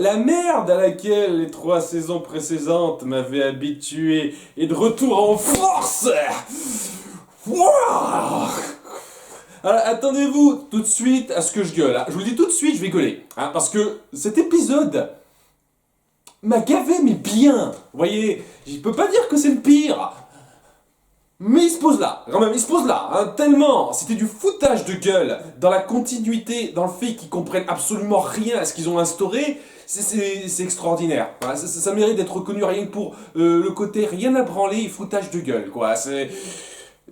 la merde à laquelle les 3 saisons précédentes m'avaient habitué est de retour en force. Wouah. Alors, attendez-vous tout de suite à ce que je gueule. Hein. Je vous le dis tout de suite, je vais gueuler. Hein, parce que cet épisode m'a gavé, mais bien. Vous voyez, je peux pas dire que c'est le pire. Mais il se pose là, quand même, il se pose là, hein, tellement c'était du foutage de gueule, dans la continuité, dans le fait qu'ils comprennent absolument rien à ce qu'ils ont instauré, c'est extraordinaire. Voilà, ça mérite d'être reconnu rien que pour le côté rien à branler, foutage de gueule, quoi.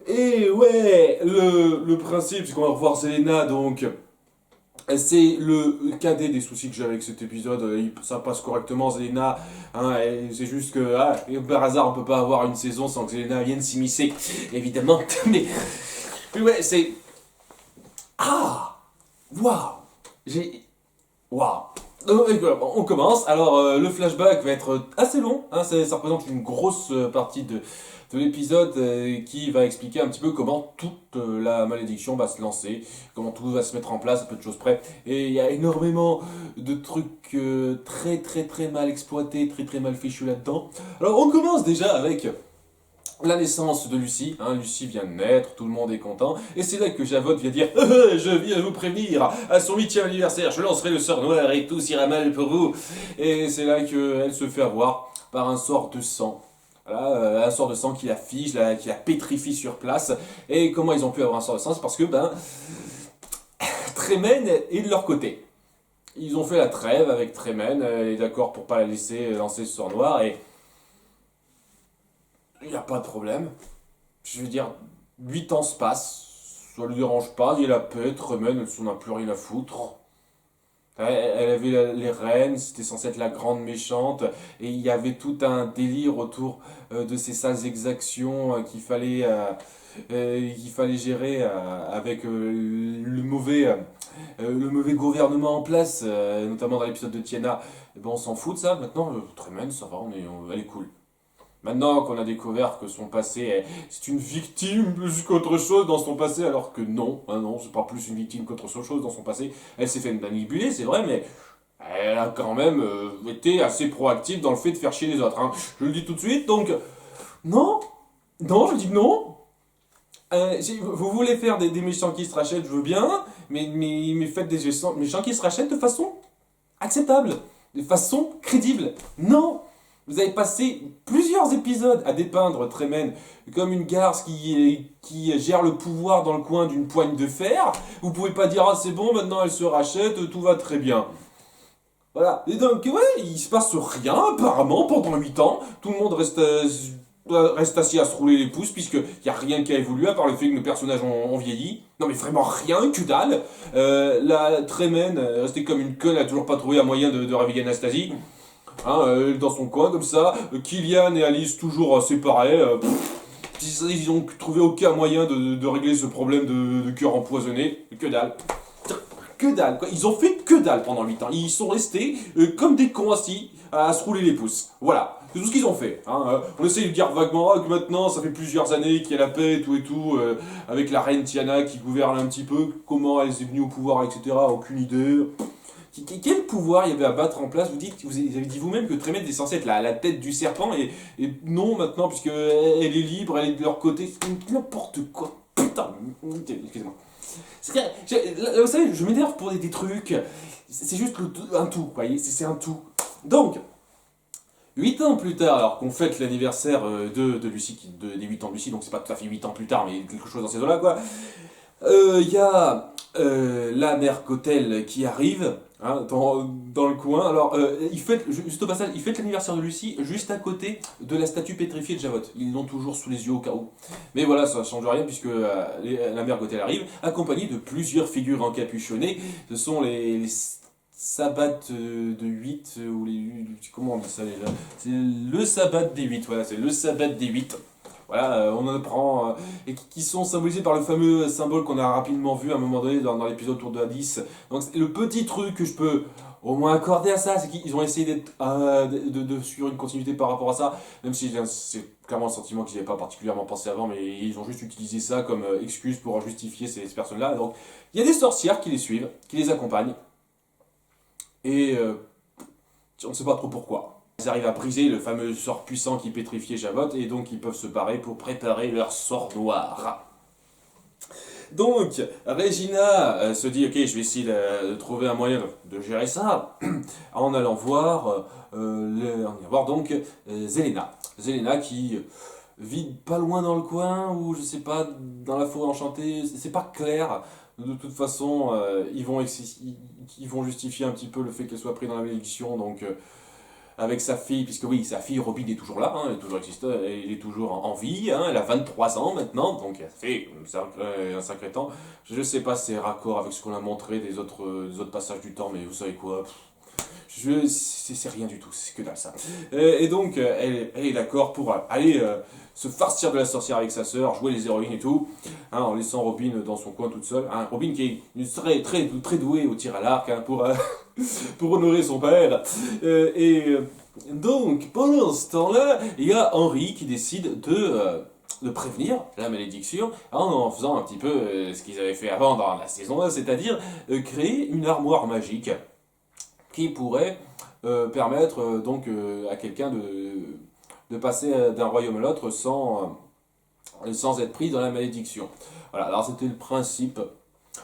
Et ouais, le principe, c'est qu'on va revoir Zelena, donc... C'est le cadet des soucis que j'ai avec cet épisode, ça passe correctement Zelena, hein, c'est juste que par hasard on peut pas avoir une saison sans que Zelena vienne s'immiscer, évidemment, mais ouais c'est... Ah. Waouh. J'ai... Waouh. On commence, alors le flashback va être assez long, hein, ça représente une grosse partie de l'épisode qui va expliquer un petit peu comment toute la malédiction va se lancer, comment tout va se mettre en place, à peu de choses près. Et il y a énormément de trucs très très très mal exploités, très très mal fichus là-dedans. Alors on commence déjà avec la naissance de Lucie, hein, Lucie vient de naître, tout le monde est content, et c'est là que Javotte vient dire je viens vous prévenir, à son 8e anniversaire, je lancerai le sort noir et tout ira mal pour vous. Et c'est là qu'elle se fait avoir par un sort de sang. Voilà, un sort de sang qui la fige, qui la pétrifie sur place. Et comment ils ont pu avoir un sort de sang? C'est parce que, Tremen est de leur côté. Ils ont fait la trêve avec Tremen, elle est d'accord pour pas la laisser lancer ce sort noir, et il n'y a pas de problème. Je veux dire, 8 ans se passent, ça lui dérange pas, il y a la paix, Tremen, elle s'en a plus rien à foutre. Elle avait les reines, c'était censé être la grande méchante, et il y avait tout un délire autour de ces sales exactions qu'il fallait gérer avec le mauvais gouvernement en place, notamment dans l'épisode de Tiana. Et ben on s'en fout de ça, maintenant, Tremen, ça va, elle est cool. Maintenant qu'on a découvert que son passé, c'est une victime plus qu'autre chose dans son passé, alors que non, hein, non, c'est pas plus une victime qu'autre chose dans son passé. Elle s'est fait manipuler, c'est vrai, mais elle a quand même été assez proactive dans le fait de faire chier les autres. Hein. Je le dis tout de suite, donc non, non, je dis non. Si vous voulez faire des méchants qui se rachètent, je veux bien, mais faites des méchants qui se rachètent de façon acceptable, de façon crédible. Non. Vous avez passé plusieurs épisodes à dépeindre Tremen comme une garce qui gère le pouvoir dans le coin d'une poigne de fer. Vous pouvez pas dire, ah c'est bon, maintenant elle se rachète, tout va très bien. Voilà. Et donc, ouais, il se passe rien apparemment pendant 8 ans. Tout le monde reste assis à se rouler les pouces, puisqu'il n'y a rien qui a évolué à part le fait que nos personnages ont vieilli. Non mais vraiment rien, que dalle. La Tremen, restée comme une conne, elle a toujours pas trouvé un moyen de réveiller Anastasie. Hein, dans son coin comme ça, Kylian et Alice toujours séparés, ils ont trouvé aucun moyen de régler ce problème de cœur empoisonné, que dalle. Que dalle, quoi. Ils ont fait que dalle pendant 8 ans. Ils sont restés comme des cons assis à se rouler les pouces. Voilà, c'est tout ce qu'ils ont fait. Hein. On essaye de dire vaguement que maintenant, ça fait plusieurs années qu'il y a la paix, tout et tout, avec la reine Tiana qui gouverne un petit peu, comment elle est venue au pouvoir, etc. Aucune idée. Quel pouvoir il y avait à battre en place? Vous avez dit vous-même que Tremen est censée être la tête du serpent, et non maintenant, puisque elle est libre, elle est de leur côté. N'importe quoi. Putain, excusez-moi. Là, vous savez, je m'énerve pour des trucs. C'est juste un tout, vous voyez, c'est un tout. Donc, 8 ans plus tard, alors qu'on fête l'anniversaire de Lucie, des 8 ans de Lucie, donc c'est pas tout à fait 8 ans plus tard, mais quelque chose dans ces eaux-là, quoi. Il y a la mère Gothel qui arrive, hein, dans le coin. Alors, juste au passage, il fête l'anniversaire de Lucie juste à côté de la statue pétrifiée de Javotte. Ils l'ont toujours sous les yeux au cas où. Mais voilà, ça ne change rien puisque la mère Gothel arrive, accompagnée de plusieurs figures encapuchonnées. Ce sont les sabbats de 8, ou comment on dit ça déjà? C'est le sabbat des 8, voilà, c'est le sabbat des 8. Voilà, on en apprend, et qui sont symbolisés par le fameux symbole qu'on a rapidement vu à un moment donné dans l'épisode autour de Hadis. Donc le petit truc que je peux au moins accorder à ça, c'est qu'ils ont essayé d'être de suivre une continuité par rapport à ça, même si c'est clairement un sentiment qu'ils n'avaient pas particulièrement pensé avant, mais ils ont juste utilisé ça comme excuse pour justifier ces personnes-là. Donc il y a des sorcières qui les suivent, qui les accompagnent, et On ne sait pas trop pourquoi. Ils arrivent à briser le fameux sort puissant qui pétrifiait Javotte, et donc ils peuvent se barrer pour préparer leur sort noir. Donc, Regina se dit, ok, je vais essayer de trouver un moyen de gérer ça, en allant voir, donc Zelena. Zelena qui vit pas loin dans le coin, ou je sais pas, dans la forêt enchantée, c'est pas clair. De toute façon, ils vont justifier un petit peu le fait qu'elle soit prise dans la malédiction, donc avec sa fille, puisque oui, sa fille Robin est toujours là, hein, elle est toujours existante, elle est toujours en vie, hein, elle a 23 ans maintenant, donc elle fait un sacré temps. Je sais pas si c'est raccord avec ce qu'on a montré des autres passages du temps, mais vous savez quoi, c'est rien du tout, c'est que dalle ça. Et donc, elle est d'accord pour aller se farcir de la sorcière avec sa sœur, jouer les héroïnes et tout, hein, en laissant Robin dans son coin toute seule. Hein, Robin qui est très douée au tir à l'arc, hein, pour honorer son père. Donc, pendant ce temps-là, il y a Henri qui décide de prévenir la malédiction en faisant un petit peu ce qu'ils avaient fait avant dans la saison 1, c'est-à-dire créer une armoire magique qui pourrait permettre à quelqu'un de passer d'un royaume à l'autre sans être pris dans la malédiction. Voilà, alors c'était le principe.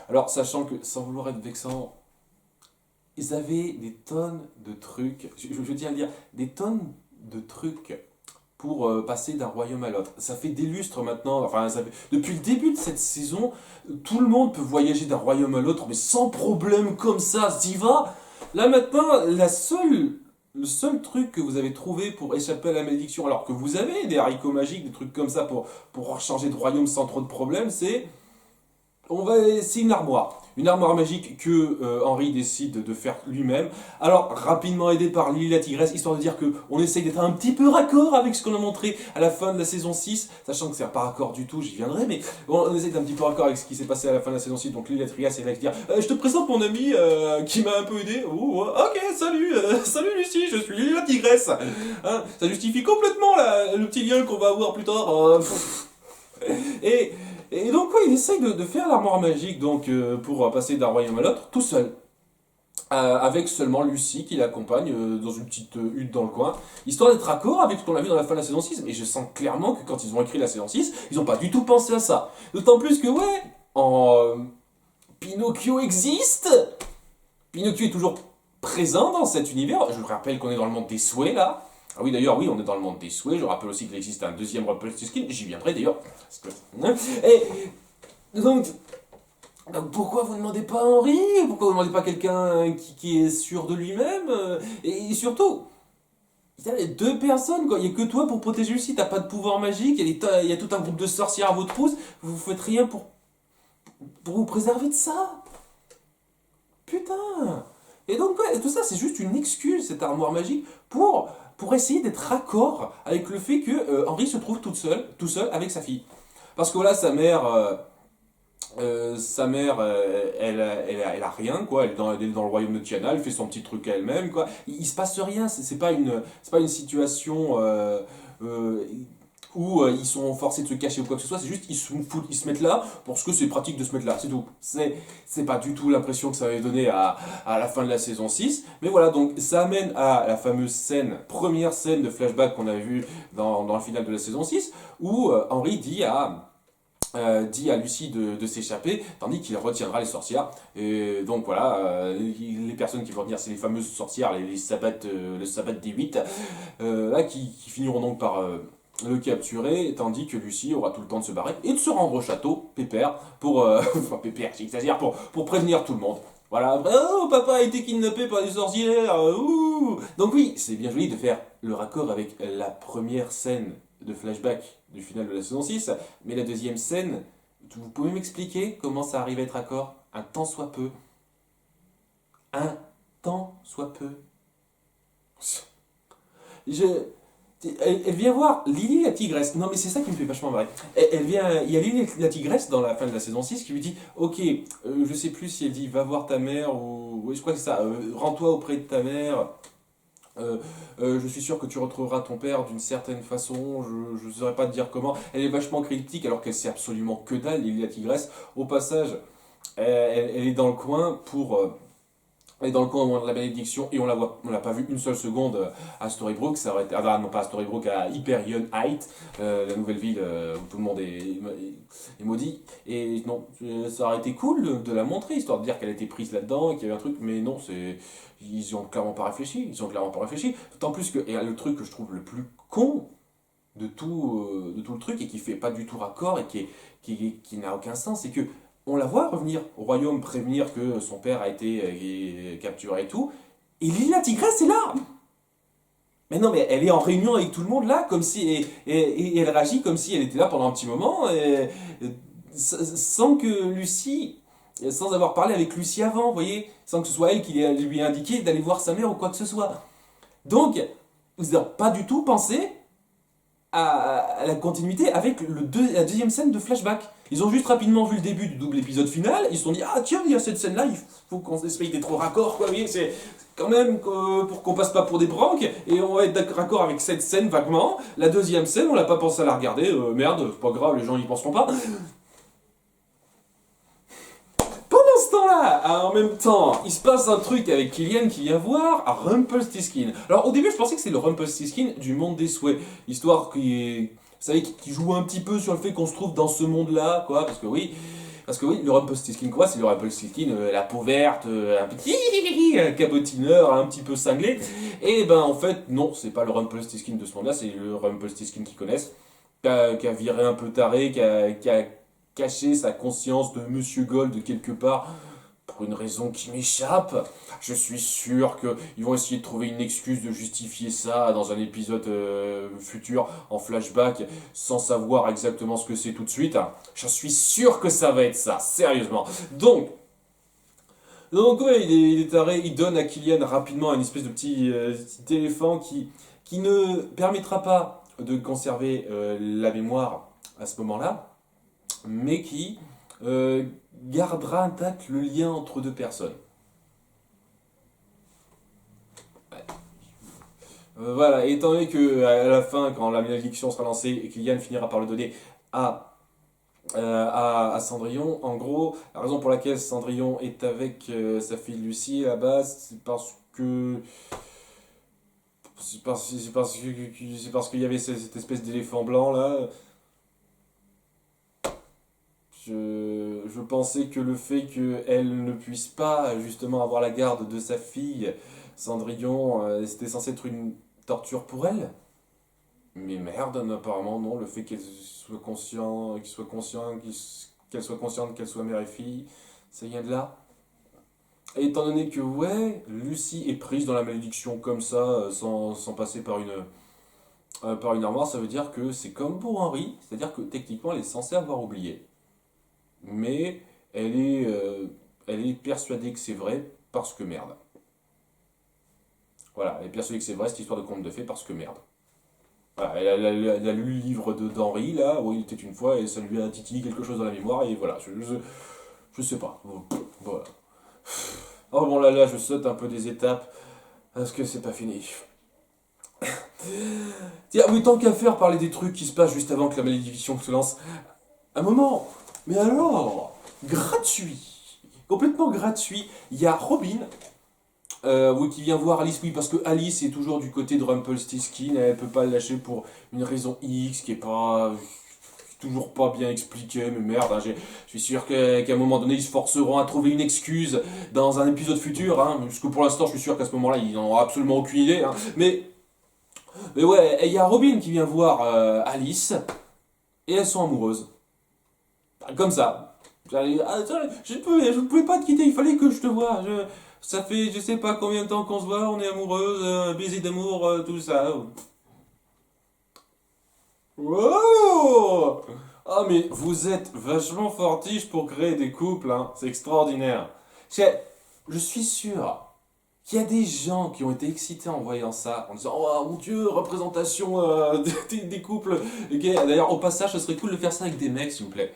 Alors, sachant que, sans vouloir être vexant, ils avaient des tonnes de trucs, je tiens à le dire, des tonnes de trucs pour passer d'un royaume à l'autre. Ça fait des lustres maintenant, enfin, depuis le début de cette saison, tout le monde peut voyager d'un royaume à l'autre, mais sans problème comme ça, s'y va. Là maintenant, le seul truc que vous avez trouvé pour échapper à la malédiction, alors que vous avez des haricots magiques, des trucs comme ça pour changer de royaume sans trop de problème, c'est une armoire. Une armoire magique que Henri décide de faire lui-même. Alors, rapidement aidé par Lily la tigresse, histoire de dire qu'on essaye d'être un petit peu raccord avec ce qu'on a montré à la fin de la saison 6, sachant que c'est pas raccord du tout, j'y viendrai, mais bon, on essaye d'être un petit peu raccord avec ce qui s'est passé à la fin de la saison 6. Donc Lily la tigresse est là qui dit je te présente mon ami qui m'a un peu aidé. Oh, ok, salut, salut Lucie, je suis Lily la tigresse. Hein, ça justifie complètement le petit lien qu'on va avoir plus tard. Et Et donc, ouais, il essaye de faire l'armoire magique donc, pour passer d'un royaume à l'autre, tout seul. Avec seulement Lucie qui l'accompagne dans une petite hutte dans le coin, histoire d'être raccord avec ce qu'on a vu dans la fin de la saison 6. Mais je sens clairement que quand ils ont écrit la saison 6, ils n'ont pas du tout pensé à ça. D'autant plus que, ouais, Pinocchio existe. Pinocchio est toujours présent dans cet univers. Je vous rappelle qu'on est dans le monde des souhaits, là. Ah oui, d'ailleurs, oui, on est dans le monde des souhaits. Je rappelle aussi qu'il existe un deuxième Rumpelstiltskin. J'y viendrai, d'ailleurs. Et donc, pourquoi vous ne demandez pas Henri? Pourquoi vous ne demandez pas quelqu'un qui est sûr de lui-même? Et surtout, il y a deux personnes, quoi. Il n'y a que toi pour protéger Lucie. T'as pas de pouvoir magique. Il y a tout un groupe de sorcières à votre trousse. Vous faites rien pour vous préserver de ça. Putain! Et donc, ouais, tout ça, c'est juste une excuse, cette armoire magique, pour essayer d'être raccord avec le fait que Henri se trouve tout seul avec sa fille. Parce que voilà, elle a rien, quoi. Elle est dans le royaume de Tiana, elle fait son petit truc à elle-même, quoi. Il se passe rien, c'est pas une situation euh, où ils sont forcés de se cacher ou quoi que ce soit, c'est juste ils se mettent là parce que c'est pratique de se mettre là, c'est tout. C'est pas du tout l'impression que ça avait donné à la fin de la saison 6, mais voilà, donc ça amène à la fameuse première scène de flashback qu'on avait vue dans le final de la saison 6, où Henri dit à Lucie de s'échapper, tandis qu'il retiendra les sorcières. Et donc voilà, les personnes qui vont venir, c'est les fameuses sorcières, les sabbates, le sabbat des 8, là, qui finiront donc par le capturer, tandis que Lucie aura tout le temps de se barrer et de se rendre au château, pépère, enfin pépère, j'exagère, pour prévenir tout le monde. Voilà, après, oh, papa a été kidnappé par des sorcières, ouh. Donc oui, c'est bien joli de faire le raccord avec la première scène de flashback du final de la saison 6, mais la deuxième scène, vous pouvez m'expliquer comment ça arrive à être raccord? Un tant soit peu. Un tant soit peu. Je... Elle vient voir Lily la tigresse. Non, mais c'est ça qui me fait vachement marrer. Il y a Lily la tigresse dans la fin de la saison 6 qui lui dit ok, je sais plus si elle dit va voir ta mère ou. Oui, je crois que c'est ça. Rends-toi auprès de ta mère. Je suis sûr que tu retrouveras ton père d'une certaine façon. Je ne saurais pas te dire comment. Elle est vachement cryptique alors qu'elle sait absolument que dalle, Lily la tigresse. Au passage, elle est dans le coin Elle est dans le coin au moment de la malédiction et on l'a pas vu une seule seconde à Storybrooke. Ça aurait été, ah non, pas à Storybrooke, à Hyperion Height, la nouvelle ville où tout le monde est maudit. Et non, ça aurait été cool de la montrer, histoire de dire qu'elle a été prise là-dedans et qu'il y avait un truc, mais non, ils y ont clairement pas réfléchi. Ils ont clairement pas réfléchi. D'autant plus que, et le truc que je trouve le plus con de tout le truc et qui fait pas du tout raccord et qui n'a aucun sens, c'est que on la voit revenir au royaume prévenir que son père a été capturé et tout, et Lila Tigresse est là. Mais non, mais elle est en réunion avec tout le monde là, comme si et elle réagit comme si elle était là pendant un petit moment, sans que Lucie, sans avoir parlé avec Lucie avant, vous voyez, sans que ce soit elle qui lui ait indiqué d'aller voir sa mère ou quoi que ce soit. Donc, vous n'avez pas du tout pensé à la continuité avec la deuxième scène de flashback. Ils ont juste rapidement vu le début du double épisode final, ils se sont dit ah tiens il y a cette scène là, il faut qu'on essaye d'être au raccord quoi, vous voyez, c'est quand même pour qu'on passe pas pour des branques et on va être raccord avec cette scène vaguement. La deuxième scène on n'a pas pensé à la regarder, merde c'est pas grave les gens y penseront pas. Pendant ce temps-là, en même temps, il se passe un truc avec Killian qui vient voir à Rumpelstiltskin. Alors au début, je pensais que c'était le Rumpelstiltskin du monde des souhaits, histoire qui, vous savez, qui joue un petit peu sur le fait qu'on se trouve dans ce monde-là, quoi, parce que oui, le Rumpelstiltskin quoi, c'est le Rumpelstiltskin, la peau verte, un petit cabotineur, un petit peu cinglé. Et ben en fait, non, c'est pas le Rumpelstiltskin de ce monde-là, c'est le Rumpelstiltskin qu'ils connaissent, qui a viré un peu taré, qui a caché sa conscience de Monsieur Gold quelque part pour une raison qui m'échappe. Je suis sûr qu'ils vont essayer de trouver une excuse de justifier ça dans un épisode futur en flashback sans savoir exactement ce que c'est tout de suite. Je suis sûr que ça va être ça, sérieusement. Donc ouais, il est taré, il donne à Killian rapidement une espèce de petit éléphant qui ne permettra pas de conserver la mémoire à ce moment-là, mais qui gardera intact le lien entre deux personnes. Ouais. Voilà, et étant donné que à la fin, quand la malédiction sera lancée, Kylian finira par le donner à, à Cendrillon, en gros, la raison pour laquelle Cendrillon est avec sa fille Lucie à la base, c'est parce qu'il y avait cette espèce d'éléphant blanc là. Je pensais que le fait qu'elle ne puisse pas justement avoir la garde de sa fille, Cendrillon, c'était censé être une torture pour elle. Mais merde, apparemment non, le fait qu'elle soit consciente qu'elle soit mère et fille, ça vient de là. Et étant donné que ouais, Lucie est prise dans la malédiction comme ça, sans passer par une armoire, ça veut dire que c'est comme pour Henri, c'est-à-dire que techniquement elle est censée avoir oublié. Mais elle est persuadée que c'est vrai parce que merde. Voilà, elle est persuadée que c'est vrai cette histoire de conte de fées parce que merde. Voilà, elle a lu le livre d'Henri, là, où il était une fois, et ça lui a titillé quelque chose dans la mémoire, et voilà, je sais pas. Voilà. Oh bon, là, je saute un peu des étapes, parce que c'est pas fini. Tiens, oui, tant qu'à faire, parler des trucs qui se passent juste avant que la malédiction se lance. Un moment, mais alors, gratuit, complètement gratuit, il y a Robin oui, qui vient voir Alice, oui, parce que Alice est toujours du côté de Rumpelstiltskin, elle peut pas le lâcher pour une raison X qui est pas toujours pas bien expliquée, mais merde, hein, je suis sûr qu'à un moment donné ils se forceront à trouver une excuse dans un épisode futur, hein, parce que pour l'instant je suis sûr qu'à ce moment-là ils n'en ont absolument aucune idée, hein, mais ouais, il y a Robin qui vient voir Alice, et elles sont amoureuses. Comme ça. Je ne pouvais pas te quitter, il fallait que je te voie. Ça fait je sais pas combien de temps qu'on se voit, on est amoureuse, baiser d'amour, tout ça. Wow! Ah mais vous êtes vachement fortiche pour créer des couples, hein. C'est extraordinaire. Je, je suis sûr qu'il y a des gens qui ont été excités en voyant ça, en disant oh mon dieu, représentation des couples gays. D'ailleurs au passage, ce serait cool de faire ça avec des mecs s'il vous plaît.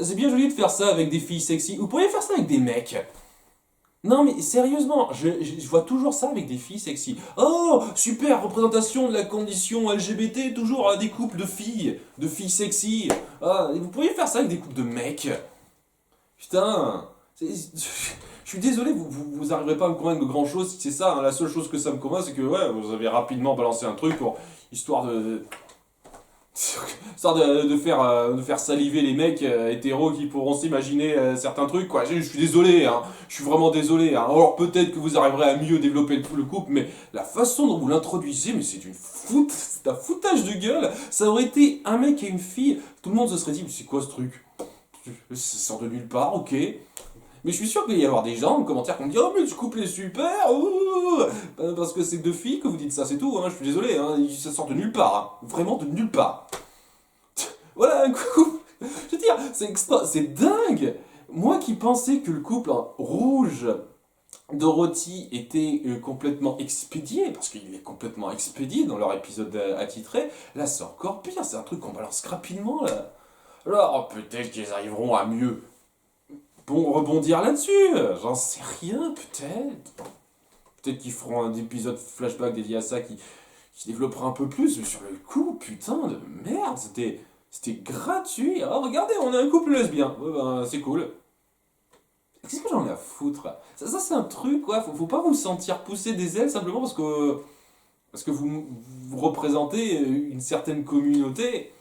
C'est bien joli de faire ça avec des filles sexy. Vous pourriez faire ça avec des mecs. Non mais sérieusement, je vois toujours ça avec des filles sexy. Oh, super représentation de la condition LGBT, toujours des couples de filles sexy. Ah, vous pourriez faire ça avec des couples de mecs. Putain, Je suis désolé, vous arriverez pas à me convaincre de grand chose si c'est ça, hein. La seule chose que ça me convainc, c'est que ouais, vous avez rapidement balancé un truc pour histoire histoire de faire saliver les mecs hétéros qui pourront s'imaginer certains trucs, quoi. Je suis désolé, hein. Je suis vraiment désolé, hein. Alors peut-être que vous arriverez à mieux développer le couple, mais la façon dont vous l'introduisez, mais c'est un foutage de gueule. Ça aurait été un mec et une fille, tout le monde se serait dit, mais c'est quoi ce truc? Ça sort de nulle part, ok. Mais je suis sûr qu'il va y avoir des gens en commentaire qui vont me dire, oh mais ce couple est super, ouh. Parce que c'est deux filles que vous dites ça, c'est tout, hein. Je suis désolé, hein. Ça sort de nulle part, hein. Vraiment de nulle part. Voilà un couple. Je veux dire, c'est dingue. Moi qui pensais que le couple hein, rouge Dorothy était complètement expédié, parce qu'il est complètement expédié dans leur épisode attitré, là c'est encore pire, c'est un truc qu'on balance rapidement là. Alors peut-être qu'ils arriveront à mieux rebondir là-dessus, j'en sais rien, peut-être. Peut-être qu'ils feront un épisode flashback dédié à ça qui développera un peu plus, mais sur le coup, putain de merde, c'était gratuit. Alors regardez, on a un couple lesbien, ouais, ben, c'est cool. Qu'est-ce que j'en ai à foutre? Ça c'est un truc, quoi. Faut pas vous sentir pousser des ailes simplement parce que vous représentez une certaine communauté.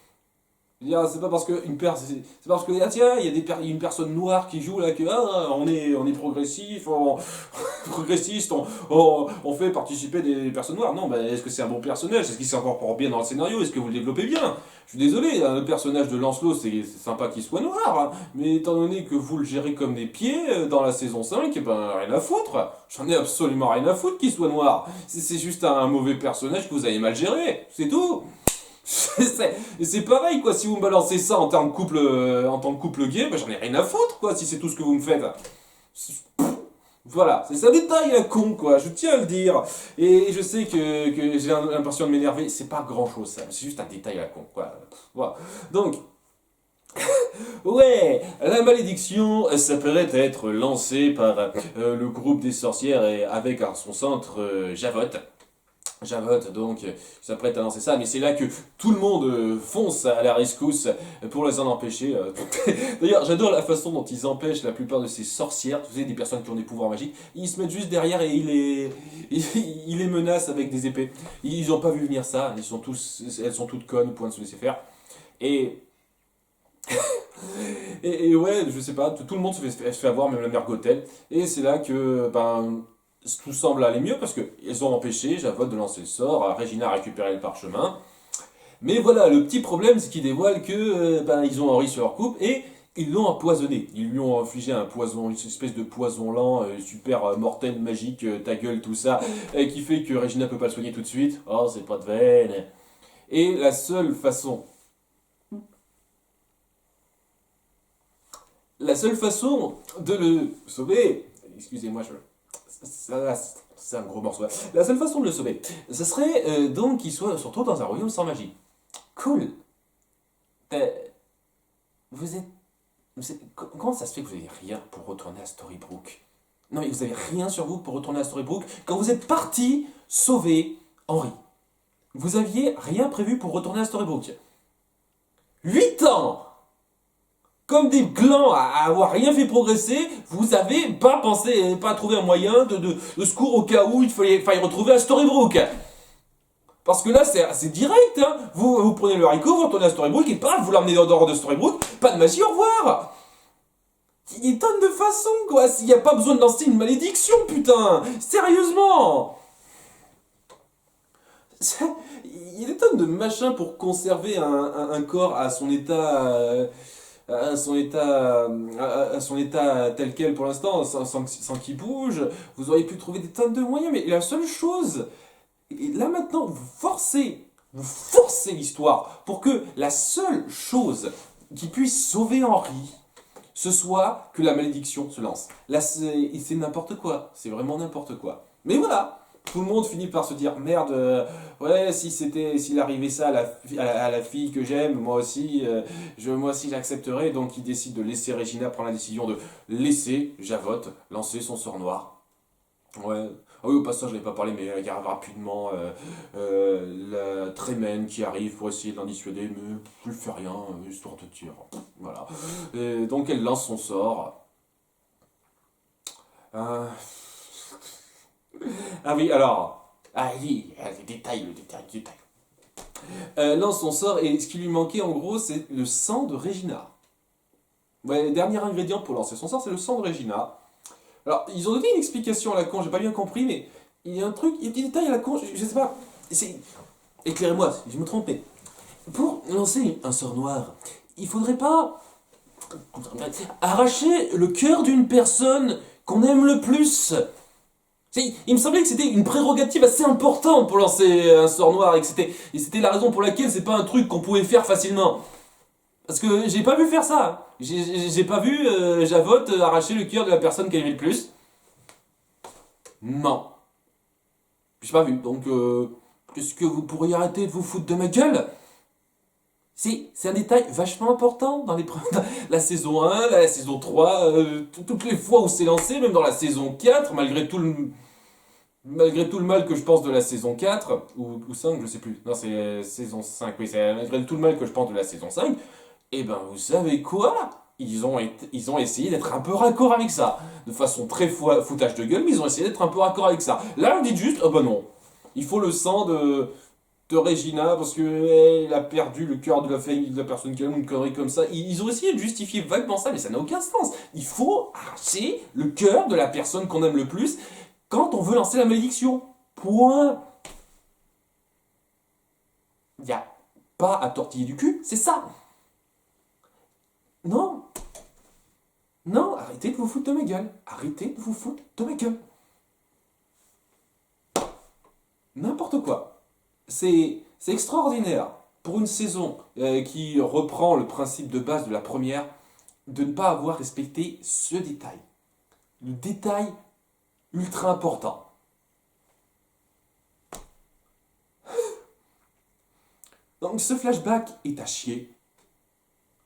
Je veux dire, c'est pas parce que c'est parce que ah tiens, il y a une personne noire qui joue là que ah, on est progressif, progressiste, on fait participer des personnes noires. Non, bah, est-ce que c'est un bon personnage? Est-ce qu'il s'incorpore bien dans le scénario? Est-ce que vous le développez bien? Je suis désolé, hein, le personnage de Lancelot, c'est sympa qu'il soit noir, hein, mais étant donné que vous le gérez comme des pieds dans la saison 5, eh ben rien à foutre. J'en ai absolument rien à foutre qu'il soit noir. C'est juste un mauvais personnage que vous avez mal géré, c'est tout. C'est pareil quoi, si vous me balancez ça en tant que couple gay, bah, j'en ai rien à foutre quoi, si c'est tout ce que vous me faites. Voilà, c'est un détail à con quoi, je tiens à le dire. Et je sais que j'ai l'impression de m'énerver, c'est pas grand chose ça, c'est juste un détail à con quoi. Voilà. Donc, ouais, la malédiction s'apparaît être lancée par le groupe des sorcières et avec à son centre Javotte. Javotte donc s'apprête à lancer ça, mais c'est là que tout le monde fonce à la rescousse pour les en empêcher. D'ailleurs, j'adore la façon dont ils empêchent la plupart de ces sorcières, tu sais, des personnes qui ont des pouvoirs magiques. Ils se mettent juste derrière et ils les menacent avec des épées. Ils n'ont pas vu venir ça, elles sont toutes connes au point de se laisser faire. Et, et ouais, je sais pas, tout le monde se fait avoir, même la mère Gothel. Et c'est là que, ben, tout semble aller mieux parce qu'ils ont empêché Javotte de lancer le sort, Regina a récupéré le parchemin. Mais voilà, le petit problème, c'est qu'ils dévoilent que ben, ils ont Henri sur leur coupe et ils l'ont empoisonné. Ils lui ont infligé un poison, une espèce de poison lent, super mortel, magique, ta gueule, tout ça, qui fait que Regina peut pas le soigner tout de suite. Oh, c'est pas de veine. Et la seule façon de le sauver, excusez-moi, c'est un gros morceau. La seule façon de le sauver, ce serait donc qu'il soit surtout dans un royaume sans magie. Cool. Euh, comment ça se fait que vous avez rien pour retourner à Storybrooke? Non mais vous avez rien sur vous pour retourner à Storybrooke quand vous êtes parti sauver Henri. Vous aviez rien prévu pour retourner à Storybrooke. 8 ans comme des glands à avoir rien fait progresser, vous avez pas pensé, pas trouvé un moyen de secours au cas où il faille retrouver à Storybrooke. Parce que là, c'est direct, hein. Vous prenez le haricot, vous retournez à Storybrooke et paf, vous l'emmenez dehors de Storybrooke, pas de magie, au revoir. Il y a des tonnes de façons, quoi. S'il n'y a pas besoin de lancer une malédiction, putain. Sérieusement. Il y a des tonnes de machins pour conserver un corps à son état. À son état tel quel pour l'instant, sans qu'il bouge. Vous auriez pu trouver des tonnes de moyens, mais la seule chose. Et là maintenant, vous forcez l'histoire pour que la seule chose qui puisse sauver Henri, ce soit que la malédiction se lance. Là, c'est n'importe quoi. C'est vraiment n'importe quoi. Mais voilà, tout le monde finit par se dire merde, ouais, s'il arrivait ça à la fille que j'aime, moi aussi j'accepterais. Donc il décide de laisser Regina prendre la décision de laisser Javotte lancer son sort noir. Ouais. Ah oui, au passage, je n'ai pas parlé, mais il y a rapidement la Trémène qui arrive pour essayer de l'en dissuader, mais je ne fais rien, histoire de tir. Voilà. Et donc elle lance son sort. Euh, Ah oui, alors. Ah oui, les détails, le détail, le détail. Lance son sort et ce qui lui manquait en gros, c'est le sang de Regina. Ouais, dernier ingrédient pour lancer son sort, c'est le sang de Regina. Alors, ils ont donné une explication à la con, j'ai pas bien compris, mais il y a un truc, il y a des détails à la con, je sais pas. Éclairez-moi si je me trompe, mais pour lancer un sort noir, il faudrait pas arracher le cœur d'une personne qu'on aime le plus. Il me semblait que c'était une prérogative assez importante pour lancer un sort noir et c'était la raison pour laquelle c'est pas un truc qu'on pouvait faire facilement. Parce que j'ai pas vu faire ça. J'ai pas vu Javotte arracher le cœur de la personne qu'elle aimait le plus. Non. J'ai pas vu. Donc, est-ce que vous pourriez arrêter de vous foutre de ma gueule? C'est un détail vachement important dans la saison 1, la saison 3, toutes les fois où c'est lancé, même dans la saison 4, malgré tout le mal que je pense de la saison 4, ou 5, je sais plus. Non, c'est saison 5, oui, c'est malgré tout le mal que je pense de la saison 5, et ben vous savez quoi? Ils ont essayé d'être un peu raccord avec ça. De façon très foutage de gueule, mais ils ont essayé d'être un peu raccord avec ça. Là, on dit juste, oh ben non. Il faut le sang de Regina parce qu'elle a perdu le cœur de la famille de la personne qui aime, une connerie comme ça. Ils ont essayé de justifier vaguement ça, mais ça n'a aucun sens. Il faut arracher le cœur de la personne qu'on aime le plus quand on veut lancer la malédiction. Point. Il n'y a pas à tortiller du cul, c'est ça. Non, non, arrêtez de vous foutre de ma gueule. Arrêtez de vous foutre de ma gueule. N'importe quoi. C'est extraordinaire pour une saison qui reprend le principe de base de la première de ne pas avoir respecté ce détail. Le détail ultra important. Donc ce flashback est à chier.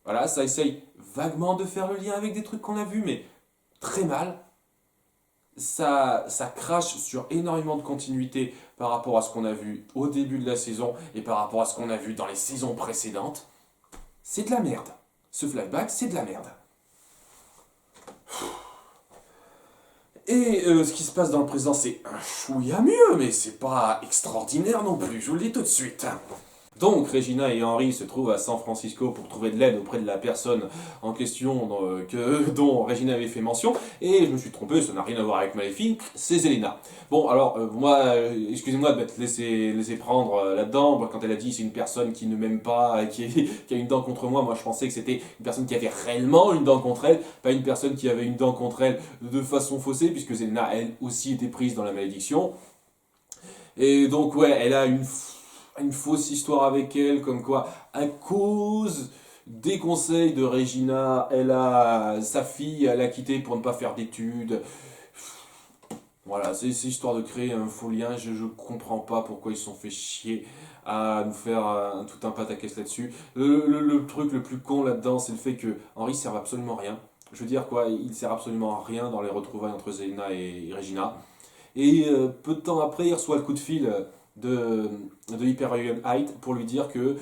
Voilà, ça essaye vaguement de faire le lien avec des trucs qu'on a vus, mais très mal. Ça crache sur énormément de continuité par rapport à ce qu'on a vu au début de la saison et par rapport à ce qu'on a vu dans les saisons précédentes. C'est de la merde. Ce flashback, c'est de la merde. Et ce qui se passe dans le présent, c'est un chouïa mieux, mais c'est pas extraordinaire non plus, je vous le dis tout de suite. Donc Regina et Henry se trouvent à San Francisco pour trouver de l'aide auprès de la personne en question dont Regina avait fait mention. Et je me suis trompé, ça n'a rien à voir avec Maléfique, c'est Zelena. Bon alors moi, excusez-moi de m'être laissé prendre là-dedans. Moi, quand elle a dit c'est une personne qui ne m'aime pas, qui a une dent contre moi je pensais que c'était une personne qui avait réellement une dent contre elle, pas une personne qui avait une dent contre elle de façon faussée, puisque Zelena elle aussi était prise dans la malédiction. Et donc ouais, elle a une fausse histoire avec elle, comme quoi, à cause des conseils de Regina, sa fille, elle a quitté pour ne pas faire d'études. Voilà, c'est histoire de créer un faux lien. Je comprends pas pourquoi ils se sont fait chier à nous faire tout un pataquès là-dessus. Le truc le plus con là-dedans, c'est le fait que Henry sert absolument à rien. Je veux dire quoi, il sert absolument à rien dans les retrouvailles entre Zelena et Regina. Et peu de temps après, il reçoit le coup de fil de Hyperion Height pour lui dire que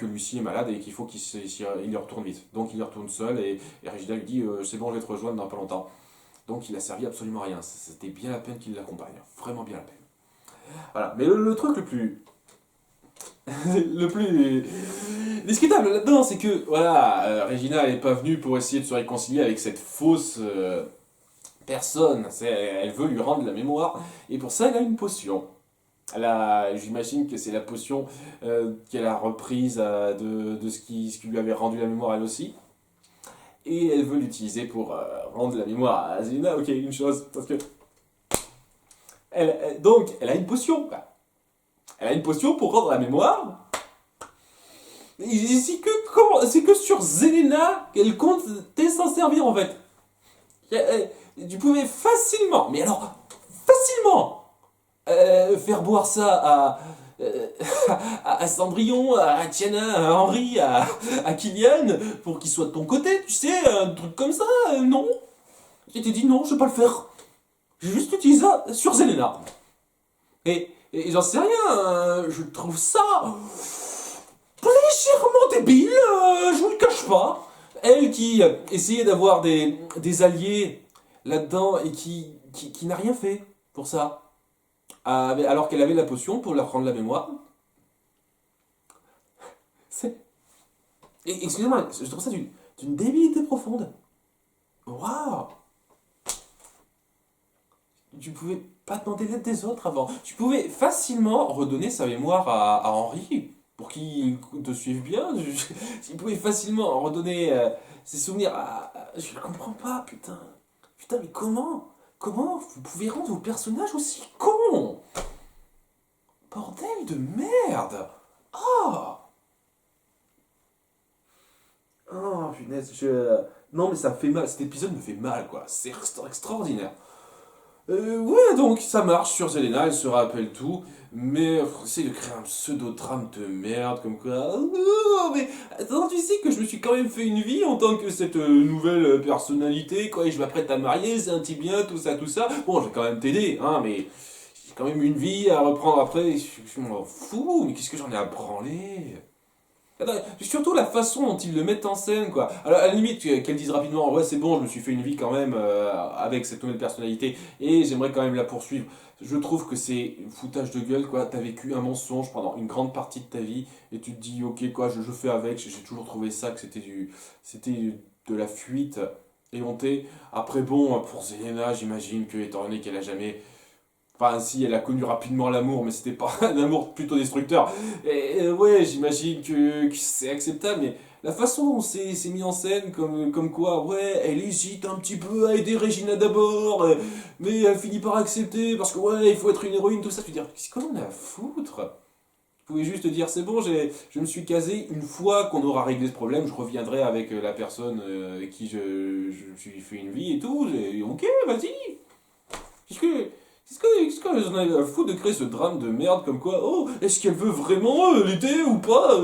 Lucie est malade et qu'il faut qu'il y retourne vite. Donc il y retourne seul et Regina lui dit c'est bon, je vais te rejoindre dans pas longtemps. Donc il a servi absolument à rien. C'était bien la peine qu'il l'accompagne. Vraiment bien la peine. Voilà. Mais le truc le plus. le plus discutable là-dedans, c'est que voilà, Regina n'est pas venue pour essayer de se réconcilier avec cette fausse personne. Elle veut lui rendre la mémoire et pour ça elle a une potion. J'imagine que c'est la potion qu'elle a reprise de ce qui lui avait rendu la mémoire elle aussi. Et elle veut l'utiliser pour rendre la mémoire à Zelena. Ok, une chose, parce que... donc, elle a une potion, quoi. Elle a une potion pour rendre la mémoire. C'est que sur Zelena qu'elle compte s'en servir, en fait. Tu pouvais facilement, mais alors, facilement, faire boire ça à Cendrillon, à Tiana, à Henri, à Kylian, pour qu'il soit de ton côté, tu sais, un truc comme ça, non. J'ai dit non, je vais pas le faire. J'ai juste utilisé ça sur Zelena. Et j'en sais rien, je trouve ça légèrement débile, je vous le cache pas. Elle qui essayait d'avoir des alliés là-dedans et qui n'a rien fait pour ça. Alors qu'elle avait la potion pour leur rendre la mémoire. C'est... Excusez-moi, je trouve ça d'une débilité profonde. Waouh! Tu pouvais pas demander l'aide des autres avant. Tu pouvais facilement redonner sa mémoire à Henri pour qu'il te suive bien. Tu pouvais facilement redonner ses souvenirs je ne comprends pas, putain. Putain, mais comment? Comment vous pouvez rendre vos personnages aussi cons? Bordel de merde! Oh! Oh, punaise, Non, mais ça me fait mal. Cet épisode me fait mal, quoi. C'est extraordinaire. Ouais, donc ça marche sur Zelena, elle se rappelle tout, mais essaye de créer un pseudo-drame de merde, comme quoi. Oh, mais attends, tu sais que je me suis quand même fait une vie en tant que cette nouvelle personnalité, quoi, et je m'apprête à me marier, c'est un petit bien, tout ça, tout ça. Bon, je vais quand même t'aider, hein, mais j'ai quand même une vie à reprendre après, je m'en fous, mais qu'est-ce que j'en ai à branler? Attends, surtout la façon dont ils le mettent en scène, quoi. Alors, à la limite, qu'elle dise rapidement, ouais, c'est bon, je me suis fait une vie quand même avec cette nouvelle personnalité et j'aimerais quand même la poursuivre. Je trouve que c'est foutage de gueule, quoi. T'as vécu un mensonge pendant une grande partie de ta vie et tu te dis, ok, quoi, je fais avec. J'ai toujours trouvé ça, que c'était de la fuite éhontée. Après, bon, pour Zelena, j'imagine que, étant donné qu'elle a jamais Enfin, si, elle a connu rapidement l'amour, mais c'était pas un amour plutôt destructeur. Et ouais, j'imagine que c'est acceptable, mais la façon dont c'est mis en scène, comme quoi, ouais, elle hésite un petit peu à aider Regina d'abord, mais elle finit par accepter, parce que ouais, il faut être une héroïne, tout ça, tu veux dire, qu'est-ce qu'on en a à foutre? Vous pouvez juste dire, c'est bon, je me suis casé, une fois qu'on aura réglé ce problème, je reviendrai avec la personne avec qui je me suis fait une vie et tout, et ok, vas-y. Qu'est-ce que... Qu'est-ce que j'en ai à foutre de créer ce drame de merde comme quoi, oh, est-ce qu'elle veut vraiment l'aider ou pas?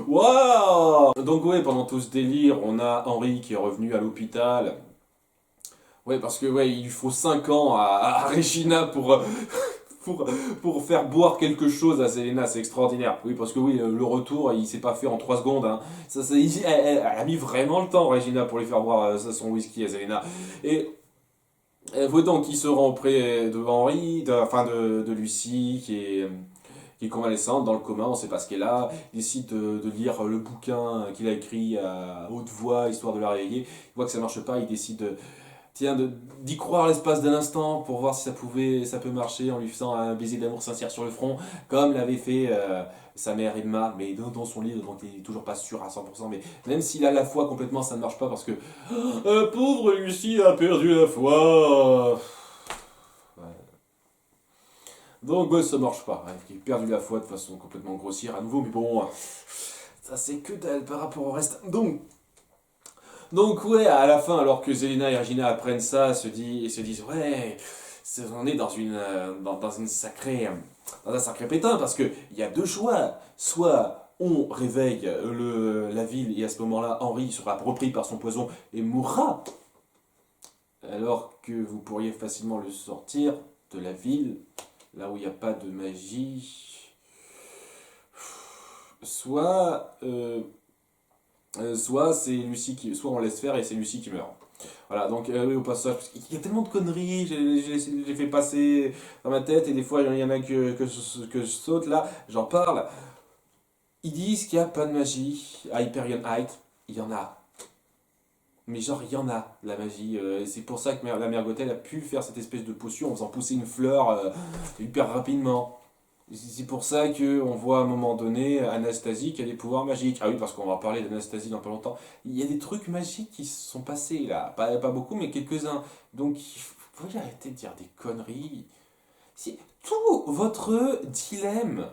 Waouh! Donc ouais, pendant tout ce délire, on a Henri qui est revenu à l'hôpital. Ouais, parce que ouais, il lui faut 5 ans à Regina pour, pour faire boire quelque chose à Selena, c'est extraordinaire. Oui, parce que oui, le retour, il s'est pas fait en 3 secondes. Hein. Elle a mis vraiment le temps, Regina, pour lui faire boire son whisky à Selena. Et Vaudan qui se rend auprès de Henri, enfin de Lucie, qui est convalescente, dans le coma, on ne sait pas ce qu'elle a. Il décide de lire le bouquin qu'il a écrit à haute voix, histoire de la réveiller. Il voit que ça marche pas, il décide d'y croire l'espace d'un instant pour voir si ça peut marcher en lui faisant un baiser d'amour sincère sur le front, comme l'avait fait sa mère Emma, mais dans son livre, donc il est toujours pas sûr à 100%, mais même s'il a la foi complètement, ça ne marche pas parce que pauvre Lucie a perdu la foi. Ouais. Donc ouais, ça marche pas. Ouais, il a perdu la foi de façon complètement grossière à nouveau, mais bon, ça c'est que dalle par rapport au reste. Donc ouais, à la fin, alors que Zelena et Regina apprennent ça, se disent ouais, on est dans un sacré pétain parce que il y a deux choix. Soit on réveille la ville et à ce moment-là, Henri sera repris par son poison et mourra, alors que vous pourriez facilement le sortir de la ville, là où il n'y a pas de magie. Soit soit c'est Lucie soit on laisse faire et c'est Lucie qui meurt. Voilà, donc oui, au passage, parce qu'il y a tellement de conneries, j'ai fait passer dans ma tête et des fois il y en a que je saute là, j'en parle. Ils disent qu'il n'y a pas de magie à Hyperion Height, il y en a. Mais genre, il y en a, la magie. Et c'est pour ça que la mère Gothel a pu faire cette espèce de potion en faisant pousser une fleur hyper rapidement. C'est pour ça qu'on voit à un moment donné Anastasie qui a des pouvoirs magiques. Ah oui, parce qu'on va parler d'Anastasie dans pas longtemps. Il y a des trucs magiques qui se sont passés là. Pas beaucoup, mais quelques-uns. Donc, vous pouvez arrêter de dire des conneries. Si, tout votre dilemme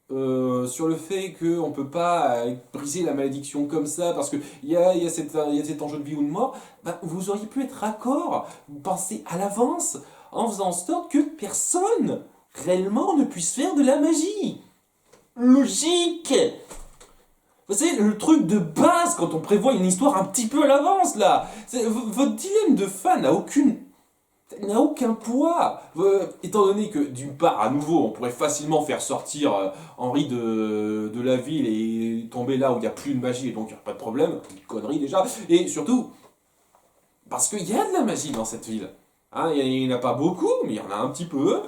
sur le fait qu'on ne peut pas briser la malédiction comme ça, parce qu'il y a cet enjeu de vie ou de mort, ben, vous auriez pu être raccord, penser à l'avance, en faisant en sorte que personne réellement ne puisse faire de la magie. Logique. Vous savez, le truc de base quand on prévoit une histoire un petit peu à l'avance, là. Votre dilemme de fan n'a aucun poids. Étant donné que, d'une part, à nouveau, on pourrait facilement faire sortir Henri de la ville et tomber là où il n'y a plus de magie, et donc il n'y a pas de problème. Une connerie déjà. Et surtout, Parce qu'il y a de la magie dans cette ville. Hein, il n'y en a pas beaucoup, mais il y en a un petit peu.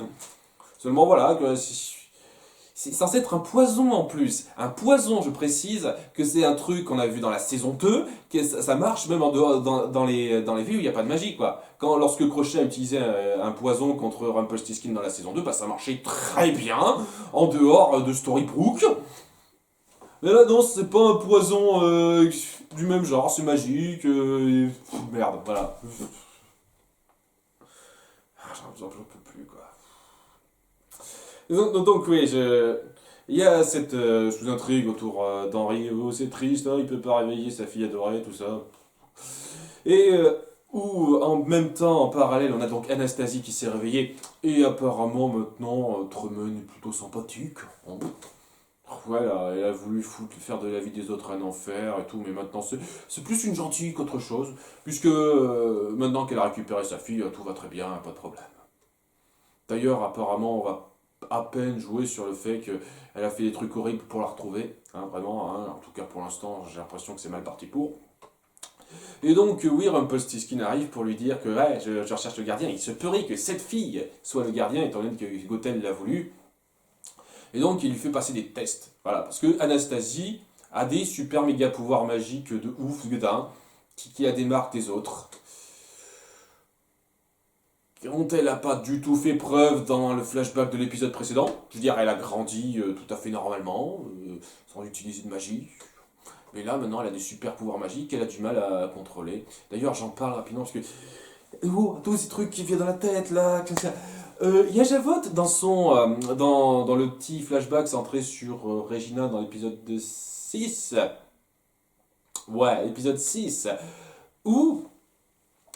Seulement voilà, que c'est censé être un poison en plus. Un poison, je précise, que c'est un truc qu'on a vu dans la saison 2, que ça marche même en dehors, dans les villes où il n'y a pas de magie, quoi. Lorsque Crochet a utilisé un poison contre Rumpelstiltskin dans la saison 2, bah, ça marchait très bien en dehors de Storybrooke. Mais là, non, c'est pas un poison du même genre, c'est magique. Merde, voilà. J'en peux plus, quoi. Donc, oui, il y a cette sous-intrigue autour d'Henri. Oh, c'est triste, hein, il peut pas réveiller sa fille adorée, tout ça. Et où, en même temps, en parallèle, on a donc Anastasie qui s'est réveillée. Et apparemment, maintenant, Truman est plutôt sympathique. Voilà, elle a voulu faire de la vie des autres un enfer et tout, mais maintenant c'est plus une gentille qu'autre chose, puisque maintenant qu'elle a récupéré sa fille, tout va très bien, pas de problème. D'ailleurs, apparemment, on va à peine jouer sur le fait qu'elle a fait des trucs horribles pour la retrouver, hein, vraiment, hein, en tout cas pour l'instant, j'ai l'impression que c'est mal parti pour. Et donc, oui, Rumpelstiltskin arrive pour lui dire que ouais, je recherche le gardien, il se peut que cette fille soit le gardien, étant donné que Gothel l'a voulu. Et donc, il lui fait passer des tests. Voilà, parce que Anastasie a des super méga pouvoirs magiques de ouf, gudin, qui a des marques des autres. Dont elle n'a pas du tout fait preuve dans le flashback de l'épisode précédent. Je veux dire, elle a grandi tout à fait normalement, sans utiliser de magie. Mais là, maintenant, elle a des super pouvoirs magiques qu'elle a du mal à contrôler. D'ailleurs, j'en parle rapidement parce que. Oh, tous ces trucs qui viennent dans la tête là, il y a Javot dans le petit flashback centré sur Regina dans l'épisode 6. Ouais, épisode 6. Où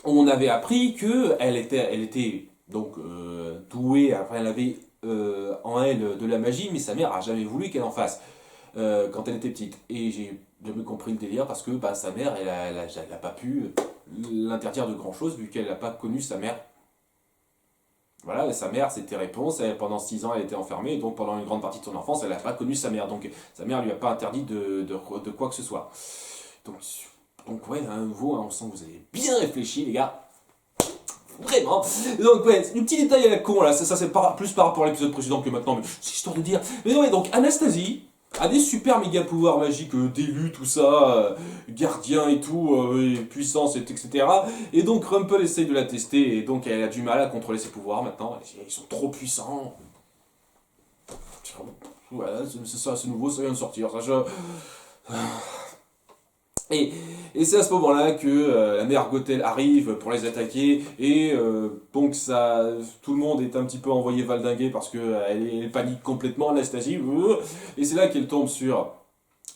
on avait appris que elle était donc douée, enfin, elle avait en elle de la magie, mais sa mère a jamais voulu qu'elle en fasse quand elle était petite. Et j'ai jamais compris le délire parce que bah, sa mère, elle a pas pu l'interdire de grand chose vu qu'elle n'a pas connu sa mère. Voilà, sa mère, c'était réponse. Pendant 6 ans, elle était enfermée, et donc pendant une grande partie de son enfance, elle n'a pas connu sa mère. Donc sa mère lui a pas interdit de quoi que ce soit. Donc, donc ouais, à nouveau, hein, on sent que vous avez bien réfléchi, les gars. Vraiment. Donc ouais, le petit détail à la con là, ça c'est plus par rapport à l'épisode précédent que maintenant, mais c'est histoire de dire. Mais ouais, donc Anastasie a des super méga pouvoirs magiques d'élus, tout ça, gardien et tout, et puissance, etc. Et donc Rumple essaye de la tester, et donc elle a du mal à contrôler ses pouvoirs maintenant, ils sont trop puissants. Voilà, c'est ça, c'est nouveau, ça vient de sortir, ça je... Et c'est à ce moment-là que la mère Gothel arrive pour les attaquer et donc ça, tout le monde est un petit peu envoyé valdinguer parce que elle panique complètement, Anastasie. Et c'est là qu'elle tombe sur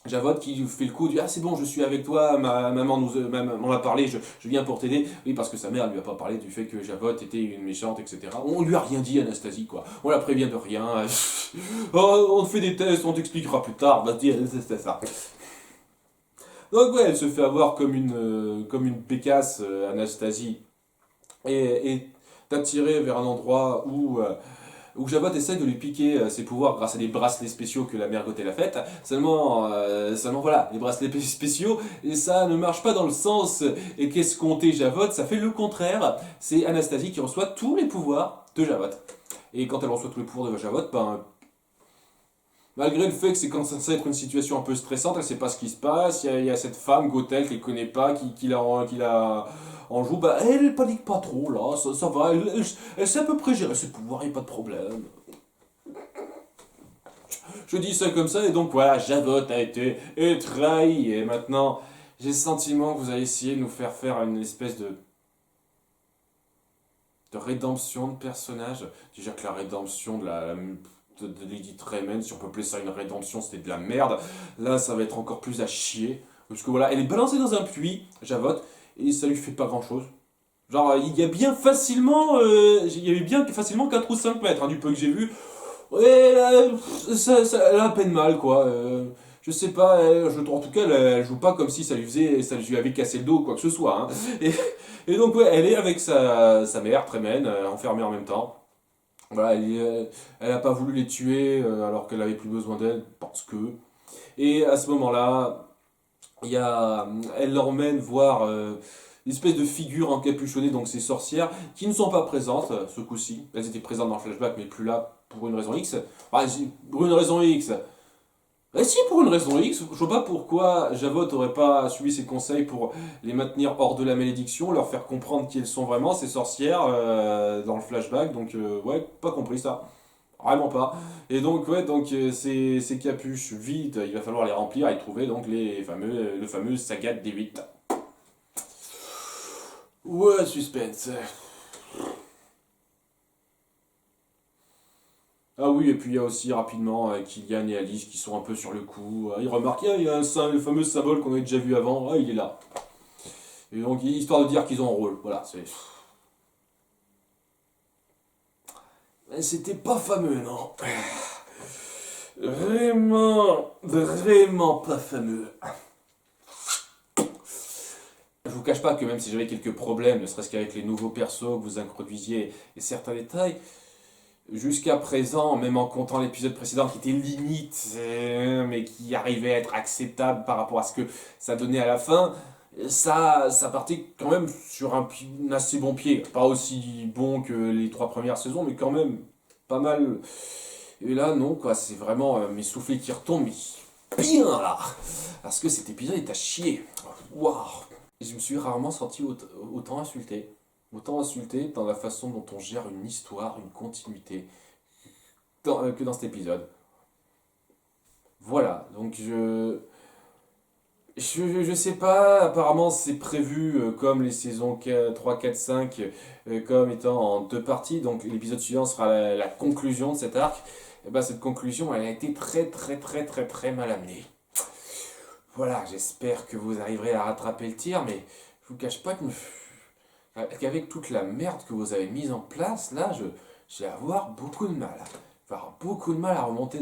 Javot qui lui fait le coup, dit ah c'est bon, je suis avec toi, ma maman m'en a parlé, je viens pour t'aider. Oui, parce que sa mère lui a pas parlé du fait que Javot était une méchante, etc. On lui a rien dit, Anastasie, quoi. On la prévient de rien. Oh, on te fait des tests, on t'expliquera plus tard. Bah, c'est ça. Donc ouais, elle se fait avoir comme une pécasse, Anastasie, et est attirée vers un endroit où Jabot essaie de lui piquer ses pouvoirs grâce à des bracelets spéciaux que la mère Gothel a fait. Seulement voilà, les bracelets spéciaux, et ça ne marche pas dans le sens et qu'escomptait Jabot, ça fait le contraire. C'est Anastasie qui reçoit tous les pouvoirs de Jabot. Et quand elle reçoit tous les pouvoirs de Jabot, ben, malgré le fait que c'est censé être une situation un peu stressante, elle sait pas ce qui se passe, il y a cette femme, Gothel, qu'elle connaît pas, qui la en joue, bah elle panique pas trop là, ça va, elle sait à peu près gérer ses pouvoirs, il n'y a pas de problème. Je dis ça comme ça, et donc voilà, Javot a été trahi, et maintenant, j'ai le sentiment que vous allez essayer de nous faire une espèce de rédemption de personnage. Déjà que la rédemption de Lady Tremaine, si on peut appeler ça une rédemption, c'était de la merde. Là, ça va être encore plus à chier. Parce que voilà, elle est balancée dans un puits, Javotte, et ça lui fait pas grand chose. Genre, il y a bien facilement, il y avait bien facilement 4 ou 5 mètres, hein, du peu que j'ai vu. Ouais, là, elle a à peine mal, quoi. Je sais pas, en tout cas, elle joue pas comme si ça lui avait cassé le dos ou quoi que ce soit. Hein. Et donc, ouais, elle est avec sa mère, Tremaine, enfermée en même temps. Voilà, elle a pas voulu les tuer alors qu'elle avait plus besoin d'elle, parce que. Et à ce moment-là, elle l'emmène voir espèces de figures encapuchonnées, donc ces sorcières, qui ne sont pas présentes ce coup-ci. Elles étaient présentes dans le flashback, mais plus là pour une raison X. Pour une raison X. Et si, pour une raison X, je vois pas pourquoi Javot aurait pas suivi ses conseils pour les maintenir hors de la malédiction, leur faire comprendre qui elles sont vraiment, ces sorcières, dans le flashback. Donc, ouais, pas compris ça. Vraiment pas. Et donc, ouais, donc ces capuches vides, il va falloir les remplir et trouver donc le fameux Sagat des 8. Ouais, suspense. Ah oui, et puis il y a aussi rapidement Kylian et Alice qui sont un peu sur le coup. Ils remarquent, ah, il y a le fameux symbole qu'on a déjà vu avant, ah, il est là. Et donc, histoire de dire qu'ils ont un rôle. Voilà, c'est. Mais c'était pas fameux, non. Vraiment, vraiment pas fameux. Je vous cache pas que même si j'avais quelques problèmes, ne serait-ce qu'avec les nouveaux persos que vous introduisiez et certains détails, jusqu'à présent, même en comptant l'épisode précédent qui était limite, mais qui arrivait à être acceptable par rapport à ce que ça donnait à la fin, ça partait quand même sur un assez bon pied. Pas aussi bon que les 3 premières saisons, mais quand même pas mal. Et là, non, quoi, c'est vraiment mes soufflets qui retombent, mais bien là. Parce que cet épisode est à chier. Waouh. Je me suis rarement senti autant insulté. Autant insulté dans la façon dont on gère une histoire, une continuité, que dans cet épisode. Voilà, donc je sais pas, apparemment c'est prévu comme les saisons 3, 4, 5, comme étant en 2 parties, donc l'épisode suivant sera la conclusion de cet arc. Et ben cette conclusion, elle a été très très très très très mal amenée. Voilà, j'espère que vous arriverez à rattraper le tir, mais je vous cache pas qu'avec toute la merde que vous avez mise en place, là, je vais avoir beaucoup de mal. Je vais avoir beaucoup de mal à remonter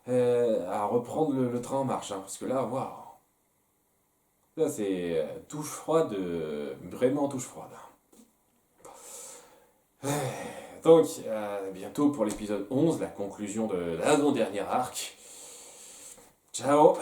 à reprendre le train en marche, hein, parce que là, waouh. Là, c'est touche froide, vraiment touche froide. Donc, bientôt pour l'épisode 11, la conclusion de l'avant-dernier arc. Ciao